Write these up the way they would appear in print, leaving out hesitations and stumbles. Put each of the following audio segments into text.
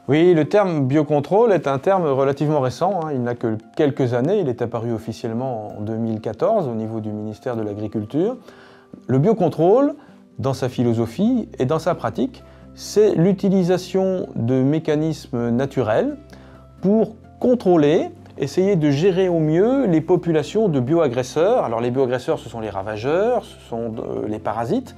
Oui, le terme biocontrôle est un terme relativement récent, hein. Il n'a que quelques années, il est apparu officiellement en 2014 au niveau du ministère de l'Agriculture. Le biocontrôle, dans sa philosophie et dans sa pratique, c'est l'utilisation de mécanismes naturels pour contrôler, essayer de gérer au mieux les populations de bioagresseurs. Alors les bioagresseurs, ce sont les ravageurs, ce sont les parasites.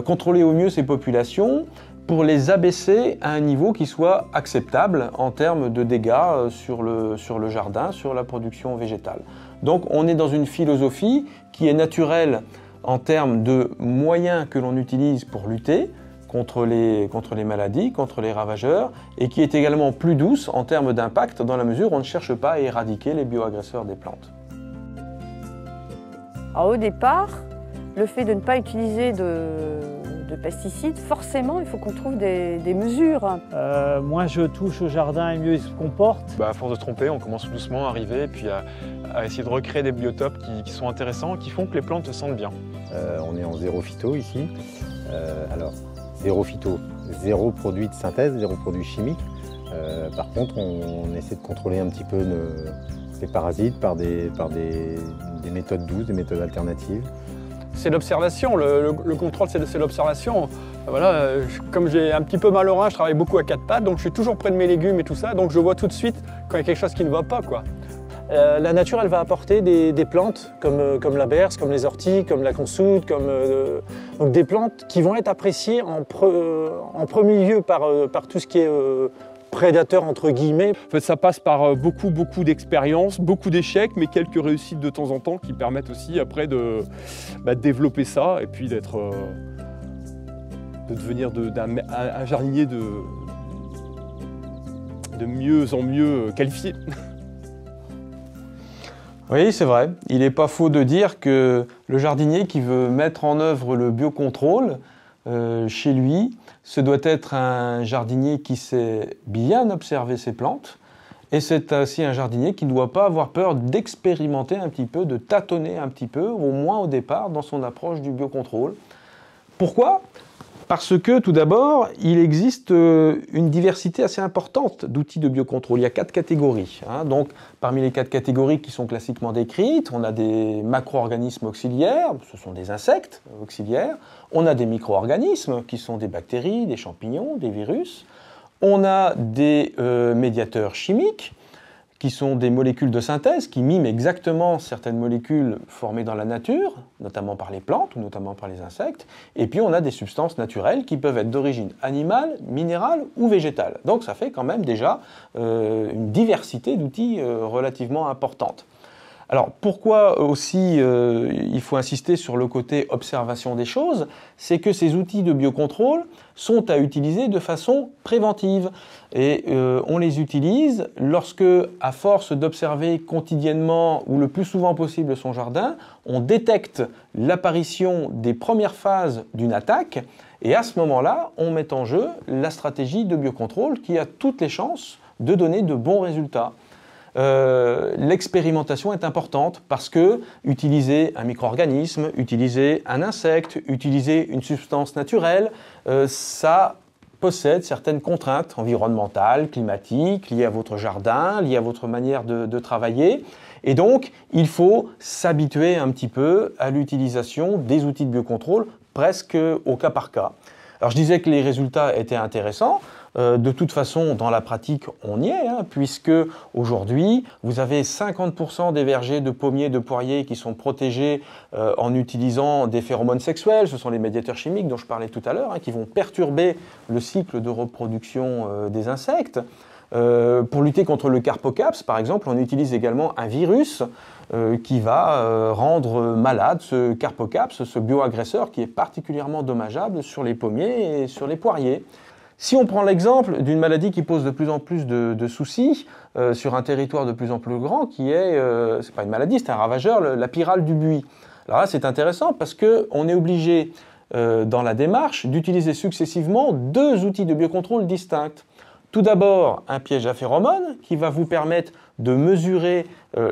Contrôler au mieux ces populations pour les abaisser à un niveau qui soit acceptable en termes de dégâts sur le jardin, sur la production végétale. Donc on est dans une philosophie qui est naturelle en termes de moyens que l'on utilise pour lutter contre les maladies, contre les ravageurs, et qui est également plus douce en termes d'impact dans la mesure où on ne cherche pas à éradiquer les bioagresseurs des plantes. Alors, au départ, le fait de ne pas utiliser de pesticides, forcément, il faut qu'on trouve des mesures. Moins je touche au jardin et mieux il se comporte. À force de se tromper, on commence doucement à arriver et puis à essayer de recréer des biotopes qui sont intéressants, qui font que les plantes se sentent bien. On est en zéro phyto ici. Alors, zéro phyto, zéro produit de synthèse, zéro produit chimique. Par contre, on essaie de contrôler un petit peu les parasites par des méthodes douces, des méthodes alternatives. C'est l'observation, le contrôle c'est l'observation. Voilà, comme j'ai un petit peu mal au rein, je travaille beaucoup à quatre pattes, donc je suis toujours près de mes légumes et tout ça, donc je vois tout de suite quand il y a quelque chose qui ne va pas, quoi. La nature, elle va apporter des plantes comme la berce, comme les orties, comme la consoude, donc des plantes qui vont être appréciées en premier lieu par tout ce qui est prédateur entre guillemets. En fait, ça passe par beaucoup d'expériences, beaucoup d'échecs, mais quelques réussites de temps en temps qui permettent aussi après de développer ça et puis de devenir un jardinier de mieux en mieux qualifié. Oui, c'est vrai. Il n'est pas faux de dire que le jardinier qui veut mettre en œuvre le biocontrôle chez lui, ce doit être un jardinier qui sait bien observer ses plantes, et c'est aussi un jardinier qui ne doit pas avoir peur d'expérimenter un petit peu, de tâtonner un petit peu, au moins au départ, dans son approche du biocontrôle. Pourquoi ? Parce que, tout d'abord, il existe une diversité assez importante d'outils de biocontrôle. Il y a 4 catégories. Donc, parmi les 4 catégories qui sont classiquement décrites, on a des macro-organismes auxiliaires, ce sont des insectes auxiliaires. On a des micro-organismes, qui sont des bactéries, des champignons, des virus. On a des médiateurs chimiques, qui sont des molécules de synthèse, qui miment exactement certaines molécules formées dans la nature, notamment par les plantes ou notamment par les insectes. Et puis on a des substances naturelles qui peuvent être d'origine animale, minérale ou végétale. Donc ça fait quand même déjà une diversité d'outils relativement importante. Alors pourquoi aussi il faut insister sur le côté observation des choses, c'est que ces outils de biocontrôle sont à utiliser de façon préventive. Et on les utilise lorsque, à force d'observer quotidiennement ou le plus souvent possible son jardin, on détecte l'apparition des premières phases d'une attaque, et à ce moment-là, on met en jeu la stratégie de biocontrôle qui a toutes les chances de donner de bons résultats. L'expérimentation est importante parce que utiliser un micro-organisme, utiliser un insecte, utiliser une substance naturelle, ça possède certaines contraintes environnementales, climatiques, liées à votre jardin, liées à votre manière de travailler. Et donc, il faut s'habituer un petit peu à l'utilisation des outils de biocontrôle presque au cas par cas. Alors, je disais que les résultats étaient intéressants. De toute façon, dans la pratique, on y est, puisque aujourd'hui, vous avez 50% des vergers de pommiers, de poiriers qui sont protégés en utilisant des phéromones sexuels. Ce sont les médiateurs chimiques dont je parlais tout à l'heure, qui vont perturber le cycle de reproduction des insectes. Pour lutter contre le carpocaps, par exemple, on utilise également un virus qui va rendre malade ce carpocaps, ce bioagresseur qui est particulièrement dommageable sur les pommiers et sur les poiriers. Si on prend l'exemple d'une maladie qui pose de plus en plus de soucis sur un territoire de plus en plus grand, qui est, c'est pas une maladie, c'est un ravageur, la pyrale du buis. Alors là, c'est intéressant parce qu'on est obligé, dans la démarche, d'utiliser successivement 2 outils de biocontrôle distincts. Tout d'abord, un piège à phéromones qui va vous permettre de mesurer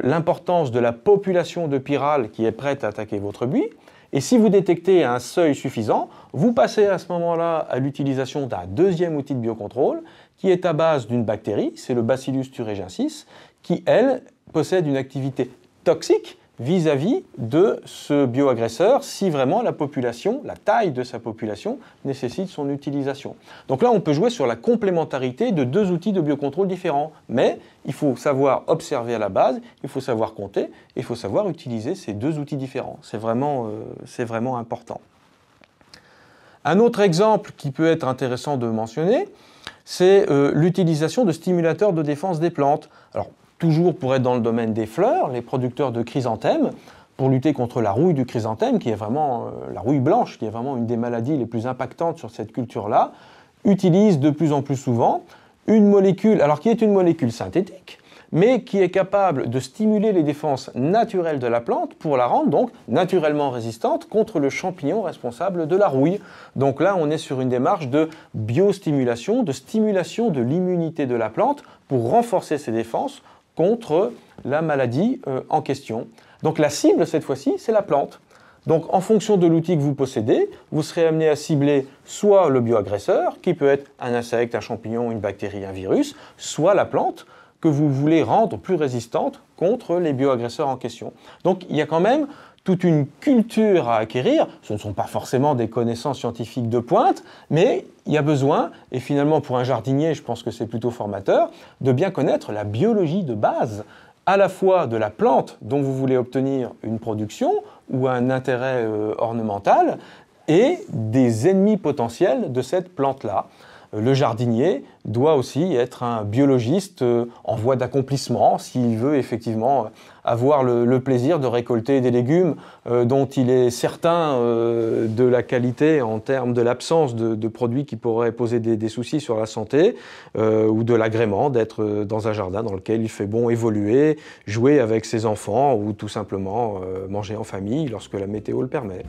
l'importance de la population de pyrales qui est prête à attaquer votre buis. Et si vous détectez un seuil suffisant, vous passez à ce moment-là à l'utilisation d'un deuxième outil de biocontrôle qui est à base d'une bactérie, c'est le Bacillus thuringiensis, qui, elle, possède une activité toxique vis-à-vis de ce bioagresseur si vraiment la population, la taille de sa population nécessite son utilisation. Donc là, on peut jouer sur la complémentarité de deux outils de biocontrôle différents, mais il faut savoir observer à la base, il faut savoir compter, et il faut savoir utiliser ces deux outils différents. C'est vraiment important. Un autre exemple qui peut être intéressant de mentionner, c'est l'utilisation de stimulateurs de défense des plantes. Alors, toujours pour être dans le domaine des fleurs, les producteurs de chrysanthèmes, pour lutter contre la rouille du chrysanthème, qui est vraiment la rouille blanche, qui est vraiment une des maladies les plus impactantes sur cette culture-là, utilisent de plus en plus souvent une molécule, alors qui est une molécule synthétique, mais qui est capable de stimuler les défenses naturelles de la plante pour la rendre donc naturellement résistante contre le champignon responsable de la rouille. Donc là, on est sur une démarche de biostimulation, de stimulation de l'immunité de la plante pour renforcer ses défenses contre la maladie en question. Donc la cible, cette fois-ci, c'est la plante. Donc en fonction de l'outil que vous possédez, vous serez amené à cibler soit le bioagresseur, qui peut être un insecte, un champignon, une bactérie, un virus, soit la plante que vous voulez rendre plus résistante contre les bioagresseurs en question. Donc il y a quand même toute une culture à acquérir. Ce ne sont pas forcément des connaissances scientifiques de pointe, mais il y a besoin, et finalement pour un jardinier, je pense que c'est plutôt formateur, de bien connaître la biologie de base, à la fois de la plante dont vous voulez obtenir une production ou un intérêt ornemental, et des ennemis potentiels de cette plante-là. Le jardinier doit aussi être un biologiste en voie d'accomplissement s'il veut effectivement avoir le plaisir de récolter des légumes dont il est certain de la qualité en termes de l'absence de produits qui pourraient poser des soucis sur la santé ou de l'agrément d'être dans un jardin dans lequel il fait bon évoluer, jouer avec ses enfants ou tout simplement manger en famille lorsque la météo le permet.